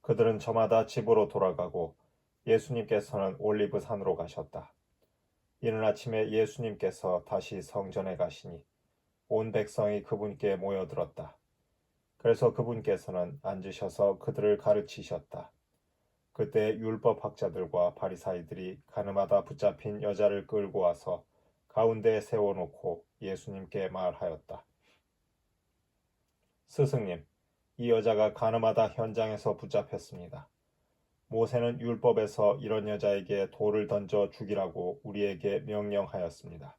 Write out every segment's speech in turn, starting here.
그들은 저마다 집으로 돌아가고 예수님께서는 올리브 산으로 가셨다. 이른 아침에 예수님께서 다시 성전에 가시니 온 백성이 그분께 모여들었다. 그래서 그분께서는 앉으셔서 그들을 가르치셨다. 그때 율법학자들과 바리사이들이 가늠하다 붙잡힌 여자를 끌고 와서 가운데에 세워놓고 예수님께 말하였다. 스승님, 이 여자가 가늠하다 현장에서 붙잡혔습니다. 모세는 율법에서 이런 여자에게 돌을 던져 죽이라고 우리에게 명령하였습니다.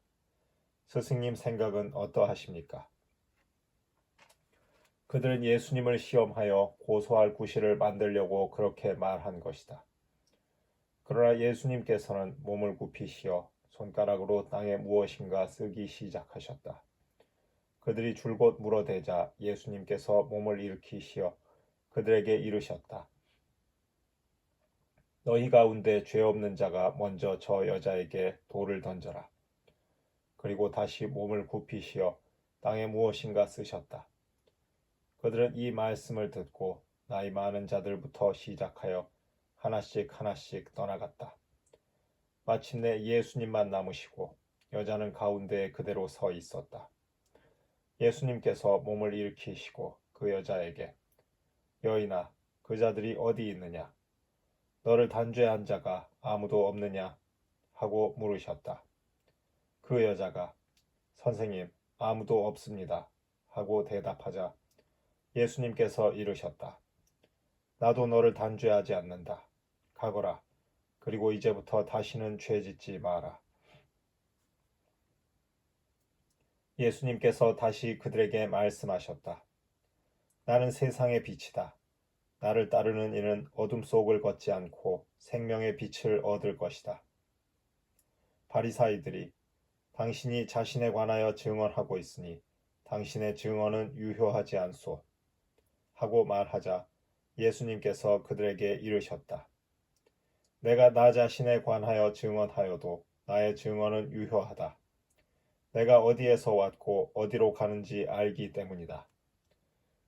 스승님 생각은 어떠하십니까? 그들은 예수님을 시험하여 고소할 구실을 만들려고 그렇게 말한 것이다. 그러나 예수님께서는 몸을 굽히시어 손가락으로 땅에 무엇인가 쓰기 시작하셨다. 그들이 줄곧 물어대자 예수님께서 몸을 일으키시어 그들에게 이르셨다. 너희 가운데 죄 없는 자가 먼저 저 여자에게 돌을 던져라. 그리고 다시 몸을 굽히시어 땅에 무엇인가 쓰셨다. 그들은 이 말씀을 듣고 나이 많은 자들부터 시작하여 하나씩 하나씩 떠나갔다. 마침내 예수님만 남으시고 여자는 가운데에 그대로 서 있었다. 예수님께서 몸을 일으키시고 그 여자에게 여인아, 그 자들이 어디 있느냐? 너를 단죄한 자가 아무도 없느냐? 하고 물으셨다. 그 여자가 선생님, 아무도 없습니다. 하고 대답하자 예수님께서 이르셨다. 나도 너를 단죄하지 않는다. 가거라. 그리고 이제부터 다시는 죄 짓지 마라. 예수님께서 다시 그들에게 말씀하셨다. 나는 세상의 빛이다. 나를 따르는 이는 어둠 속을 걷지 않고 생명의 빛을 얻을 것이다. 바리사이들이 당신이 자신에 관하여 증언하고 있으니 당신의 증언은 유효하지 않소. 하고 말하자 예수님께서 그들에게 이르셨다. 내가 나 자신에 관하여 증언하여도 나의 증언은 유효하다. 내가 어디에서 왔고 어디로 가는지 알기 때문이다.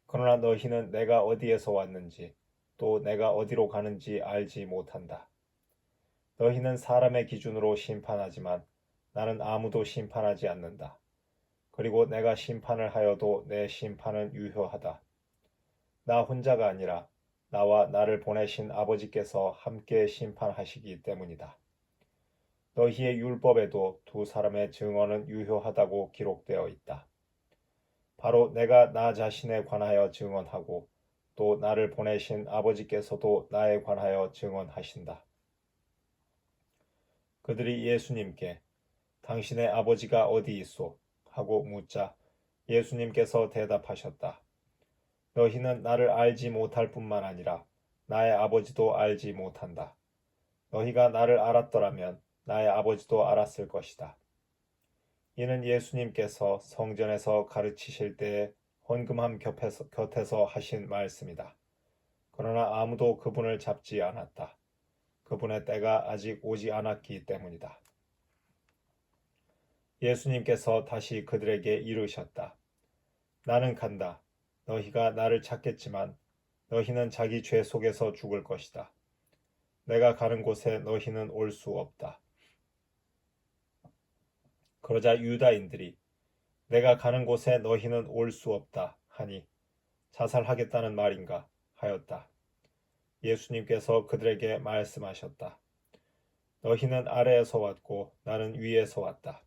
그러나 너희는 내가 어디에서 왔는지 또 내가 어디로 가는지 알지 못한다. 너희는 사람의 기준으로 심판하지만 나는 아무도 심판하지 않는다. 그리고 내가 심판을 하여도 내 심판은 유효하다. 나 혼자가 아니라 나와 나를 보내신 아버지께서 함께 심판하시기 때문이다. 너희의 율법에도 두 사람의 증언은 유효하다고 기록되어 있다. 바로 내가 나 자신에 관하여 증언하고 또 나를 보내신 아버지께서도 나에 관하여 증언하신다. 그들이 예수님께 당신의 아버지가 어디 있소? 하고 묻자 예수님께서 대답하셨다. 너희는 나를 알지 못할 뿐만 아니라 나의 아버지도 알지 못한다. 너희가 나를 알았더라면 나의 아버지도 알았을 것이다. 이는 예수님께서 성전에서 가르치실 때에 헌금함 곁에서 하신 말씀이다. 그러나 아무도 그분을 잡지 않았다. 그분의 때가 아직 오지 않았기 때문이다. 예수님께서 다시 그들에게 이르셨다. 나는 간다. 너희가 나를 찾겠지만 너희는 자기 죄 속에서 죽을 것이다. 내가 가는 곳에 너희는 올 수 없다. 그러자 유다인들이 내가 가는 곳에 너희는 올 수 없다 하니 자살하겠다는 말인가 하였다. 예수님께서 그들에게 말씀하셨다. 너희는 아래에서 왔고 나는 위에서 왔다.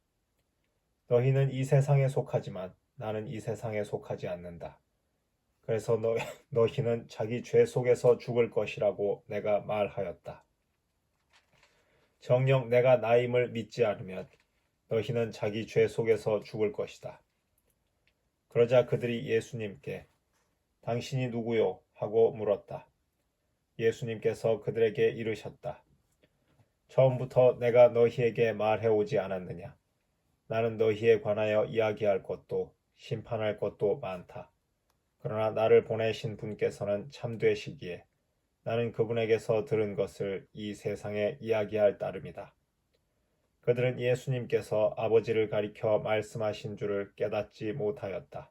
너희는 이 세상에 속하지만 나는 이 세상에 속하지 않는다. 그래서 너희는 자기 죄 속에서 죽을 것이라고 내가 말하였다. 정녕 내가 나임을 믿지 않으면 너희는 자기 죄 속에서 죽을 것이다. 그러자 그들이 예수님께 당신이 누구요? 하고 물었다. 예수님께서 그들에게 이르셨다. 처음부터 내가 너희에게 말해오지 않았느냐? 나는 너희에 관하여 이야기할 것도 심판할 것도 많다. 그러나 나를 보내신 분께서는 참되시기에 나는 그분에게서 들은 것을 이 세상에 이야기할 따름이다. 그들은 예수님께서 아버지를 가리켜 말씀하신 줄을 깨닫지 못하였다.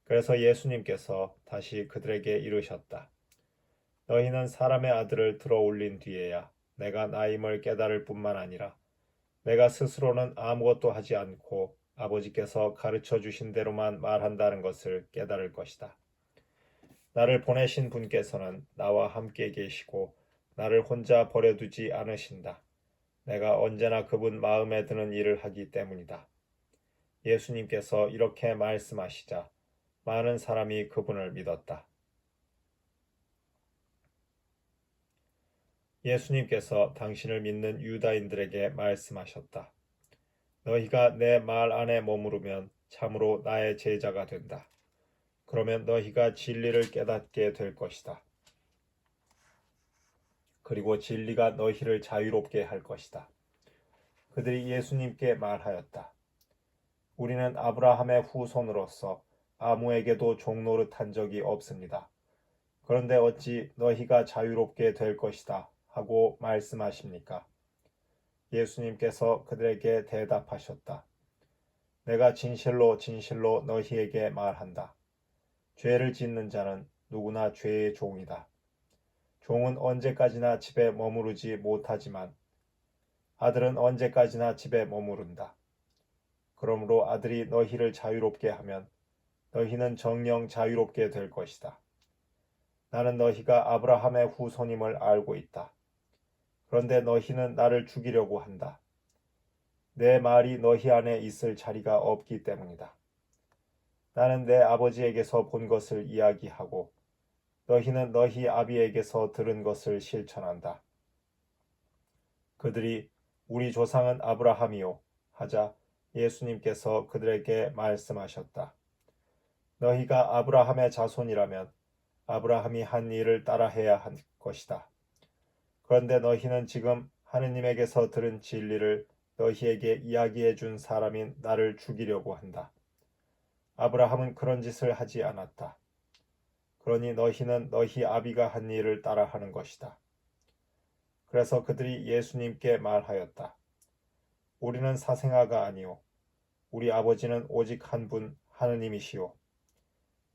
그래서 예수님께서 다시 그들에게 이르셨다. 너희는 사람의 아들을 들어 올린 뒤에야 내가 나임을 깨달을 뿐만 아니라 내가 스스로는 아무것도 하지 않고 아버지께서 가르쳐 주신 대로만 말한다는 것을 깨달을 것이다. 나를 보내신 분께서는 나와 함께 계시고 나를 혼자 버려두지 않으신다. 내가 언제나 그분 마음에 드는 일을 하기 때문이다. 예수님께서 이렇게 말씀하시자 많은 사람이 그분을 믿었다. 예수님께서 당신을 믿는 유다인들에게 말씀하셨다. 너희가 내 말 안에 머무르면 참으로 나의 제자가 된다. 그러면 너희가 진리를 깨닫게 될 것이다. 그리고 진리가 너희를 자유롭게 할 것이다. 그들이 예수님께 말하였다. 우리는 아브라함의 후손으로서 아무에게도 종노릇한 적이 없습니다. 그런데 어찌 너희가 자유롭게 될 것이다 하고 말씀하십니까? 예수님께서 그들에게 대답하셨다. 내가 진실로 진실로 너희에게 말한다. 죄를 짓는 자는 누구나 죄의 종이다. 종은 언제까지나 집에 머무르지 못하지만 아들은 언제까지나 집에 머무른다. 그러므로 아들이 너희를 자유롭게 하면 너희는 정녕 자유롭게 될 것이다. 나는 너희가 아브라함의 후손임을 알고 있다. 그런데 너희는 나를 죽이려고 한다. 내 말이 너희 안에 있을 자리가 없기 때문이다. 나는 내 아버지에게서 본 것을 이야기하고 너희는 너희 아비에게서 들은 것을 실천한다. 그들이 우리 조상은 아브라함이요 하자 예수님께서 그들에게 말씀하셨다. 너희가 아브라함의 자손이라면 아브라함이 한 일을 따라해야 할 것이다. 그런데 너희는 지금 하느님에게서 들은 진리를 너희에게 이야기해 준 사람인 나를 죽이려고 한다. 아브라함은 그런 짓을 하지 않았다. 그러니 너희는 너희 아비가 한 일을 따라하는 것이다. 그래서 그들이 예수님께 말하였다. 우리는 사생아가 아니오. 우리 아버지는 오직 한 분 하느님이시오.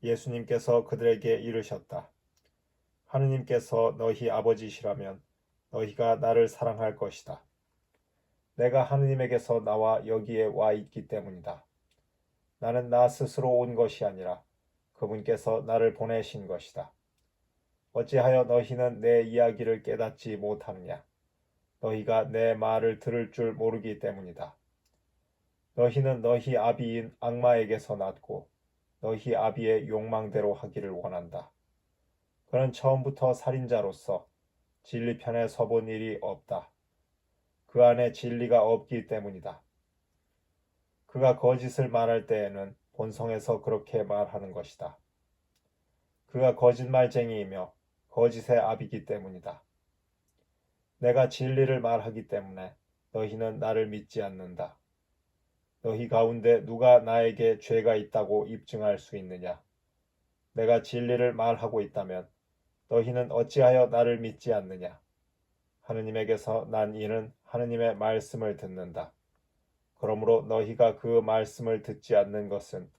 예수님께서 그들에게 이르셨다. 하느님께서 너희 아버지시라면 너희가 나를 사랑할 것이다. 내가 하느님에게서 나와 여기에 와 있기 때문이다. 나는 나 스스로 온 것이 아니라 그분께서 나를 보내신 것이다. 어찌하여 너희는 내 이야기를 깨닫지 못하느냐? 너희가 내 말을 들을 줄 모르기 때문이다. 너희는 너희 아비인 악마에게서 났고 너희 아비의 욕망대로 하기를 원한다. 그는 처음부터 살인자로서 진리 편에 서본 일이 없다. 그 안에 진리가 없기 때문이다. 그가 거짓을 말할 때에는 본성에서 그렇게 말하는 것이다. 그가 거짓말쟁이이며 거짓의 아비기 때문이다. 내가 진리를 말하기 때문에 너희는 나를 믿지 않는다. 너희 가운데 누가 나에게 죄가 있다고 입증할 수 있느냐? 내가 진리를 말하고 있다면 너희는 어찌하여 나를 믿지 않느냐? 하느님에게서 난 이는 하느님의 말씀을 듣는다. 그러므로 너희가 그 말씀을 듣지 않는 것은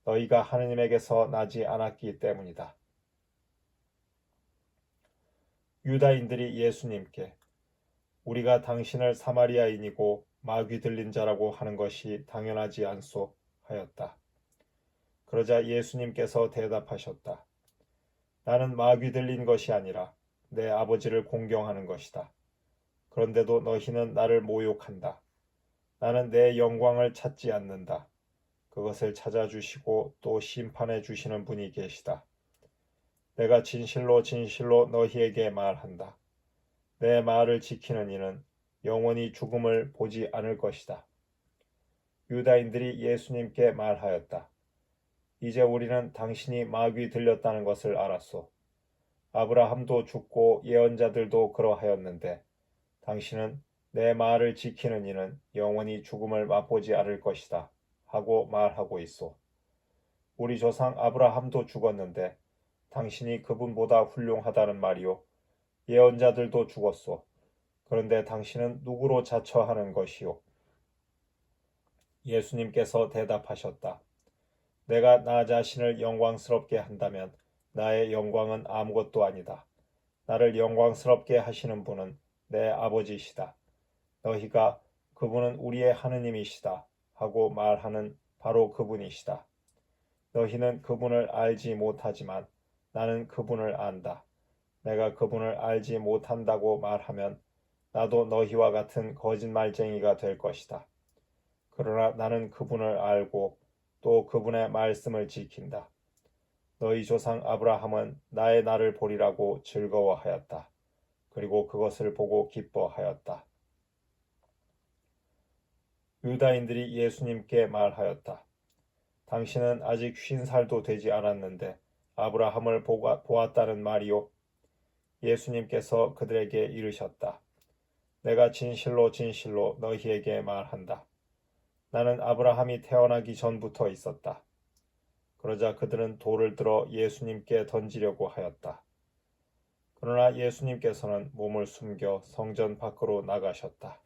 너희가 하느님에게서 나지 않았기 때문이다. 유다인들이 예수님께 우리가 당신을 사마리아인이고 마귀 들린 자라고 하는 것이 당연하지 않소 하였다. 그러자 예수님께서 대답하셨다. 나는 마귀 들린 것이 아니라 내 아버지를 공경하는 것이다. 그런데도 너희는 나를 모욕한다. 나는 내 영광을 찾지 않는다. 그것을 찾아주시고 또 심판해 주시는 분이 계시다. 내가 진실로 진실로 너희에게 말한다. 내 말을 지키는 이는 영원히 죽음을 보지 않을 것이다. 유다인들이 예수님께 말하였다. 이제 우리는 당신이 마귀 들렸다는 것을 알았소. 아브라함도 죽고 예언자들도 그러하였는데 당신은 내 말을 지키는 이는 영원히 죽음을 맛보지 않을 것이다. 하고 말하고 있소. 우리 조상 아브라함도 죽었는데 당신이 그분보다 훌륭하다는 말이요. 예언자들도 죽었소. 그런데 당신은 누구로 자처하는 것이요? 예수님께서 대답하셨다. 내가 나 자신을 영광스럽게 한다면 나의 영광은 아무것도 아니다. 나를 영광스럽게 하시는 분은 내 아버지시다. 너희가 그분은 우리의 하느님이시다 하고 말하는 바로 그분이시다. 너희는 그분을 알지 못하지만 나는 그분을 안다. 내가 그분을 알지 못한다고 말하면 나도 너희와 같은 거짓말쟁이가 될 것이다. 그러나 나는 그분을 알고 또 그분의 말씀을 지킨다. 너희 조상 아브라함은 나의 날을 보리라고 즐거워하였다. 그리고 그것을 보고 기뻐하였다. 유다인들이 예수님께 말하였다. 당신은 아직 50살도 되지 않았는데 아브라함을 보았다는 말이요. 예수님께서 그들에게 이르셨다. 내가 진실로 진실로 너희에게 말한다. 나는 아브라함이 태어나기 전부터 있었다. 그러자 그들은 돌을 들어 예수님께 던지려고 하였다. 그러나 예수님께서는 몸을 숨겨 성전 밖으로 나가셨다.